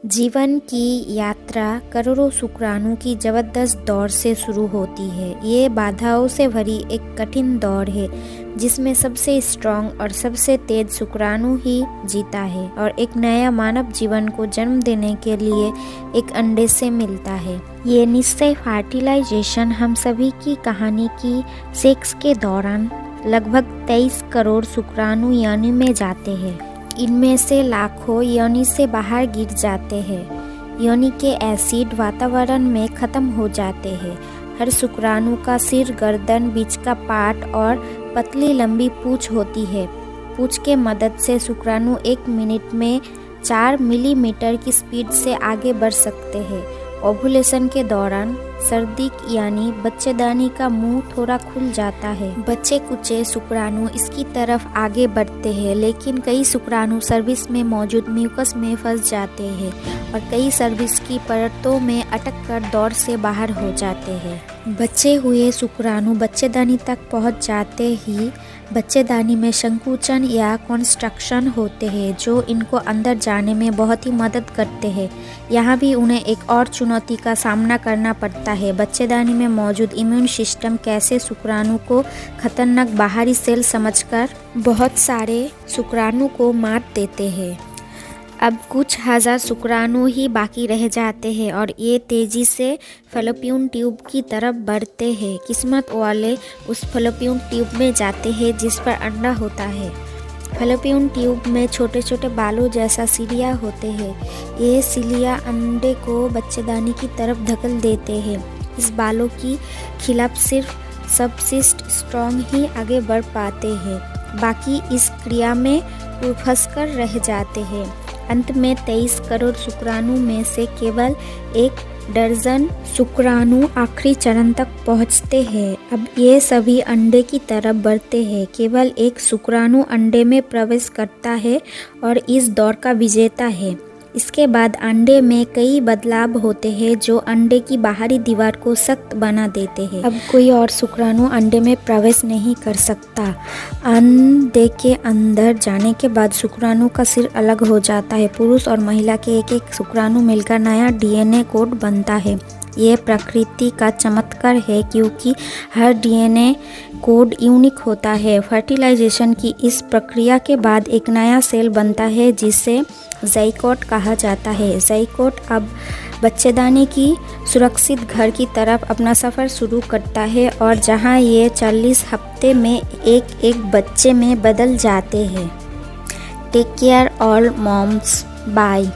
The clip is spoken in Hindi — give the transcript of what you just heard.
जीवन की यात्रा करोड़ों शुक्राणु की जबरदस्त दौड़ से शुरू होती है। ये बाधाओं से भरी एक कठिन दौड़ है जिसमें सबसे स्ट्रांग और सबसे तेज शुक्राणु ही जीता है और एक नया मानव जीवन को जन्म देने के लिए एक अंडे से मिलता है। ये निश्चय फर्टिलाइजेशन हम सभी की कहानी की सेक्स के दौरान लगभग 23 करोड़ शुक्राणु योनि में जाते हैं। इनमें से लाखों योनि से बाहर गिर जाते हैं। योनि के एसिड वातावरण में खत्म हो जाते हैं। हर शुक्राणु का सिर, गर्दन, बीच का पार्ट और पतली लंबी पूंछ होती है। पूंछ के मदद से शुक्राणु 1 मिनट में 4 मिलीमीटर की स्पीड से आगे बढ़ सकते हैं। ओव्यूलेशन के दौरान सर्दी यानी बच्चेदानी का मुंह थोड़ा खुल जाता है। बच्चे कुचे शुक्राणु इसकी तरफ आगे बढ़ते हैं, लेकिन कई शुक्राणु सर्विस में मौजूद म्यूकस में फंस जाते हैं और कई सर्विस की परतों में अटक कर दौड़ से बाहर हो जाते हैं। बचे हुए शुक्राणु बच्चेदानी तक पहुंच जाते ही बच्चेदानी में संकुचन या कॉन्स्ट्रक्शन होते हैं जो इनको अंदर जाने में बहुत ही मदद करते हैं। यहाँ भी उन्हें एक और चुनौती का सामना करना पड़ता है। बच्चेदानी में मौजूद इम्यून सिस्टम कैसे शुक्राणु को खतरनाक बाहरी सेल समझकर बहुत सारे शुक्राणु को मार देते हैं। अब कुछ हजार शुक्राणु ही बाकी रह जाते हैं और ये तेजी से फैलोपियन ट्यूब की तरफ बढ़ते हैं। किस्मत वाले उस फैलोपियन ट्यूब में जाते हैं जिस पर अंडा होता है। फैलोपियन ट्यूब में छोटे छोटे बालों जैसा सिलिया होते हैं। ये सिलिया अंडे को बच्चेदानी की तरफ धकेल देते हैं। इस बालों की खिलाफ सिर्फ सबसिस्ट स्ट्रॉन्ग ही आगे बढ़ पाते हैं, बाकी इस क्रिया में फंसकर रह जाते हैं। अंत में 23 करोड़ शुक्राणु में से केवल 1 दर्जन शुक्राणु आखिरी चरण तक पहुंचते हैं। अब ये सभी अंडे की तरफ बढ़ते हैं। केवल 1 शुक्राणु अंडे में प्रवेश करता है और इस दौड़ का विजेता है। इसके बाद अंडे में कई बदलाव होते हैं जो अंडे की बाहरी दीवार को सख्त बना देते हैं। अब कोई और शुक्राणु अंडे में प्रवेश नहीं कर सकता। अंडे के अंदर जाने के बाद शुक्राणु का सिर अलग हो जाता है। पुरुष और महिला के एक एक शुक्राणु मिलकर नया डीएनए कोड बनता है। ये प्रकृति का चमत्कार है क्योंकि हर डीएनए कोड यूनिक होता है। फर्टिलाइजेशन की इस प्रक्रिया के बाद एक नया सेल बनता है जिसे ज़ाइगोट कहा जाता है। ज़ाइगोट अब बच्चेदानी की सुरक्षित घर की तरफ अपना सफ़र शुरू करता है और जहां ये 40 हफ्ते में एक बच्चे में बदल जाते हैं। Take care all moms, bye.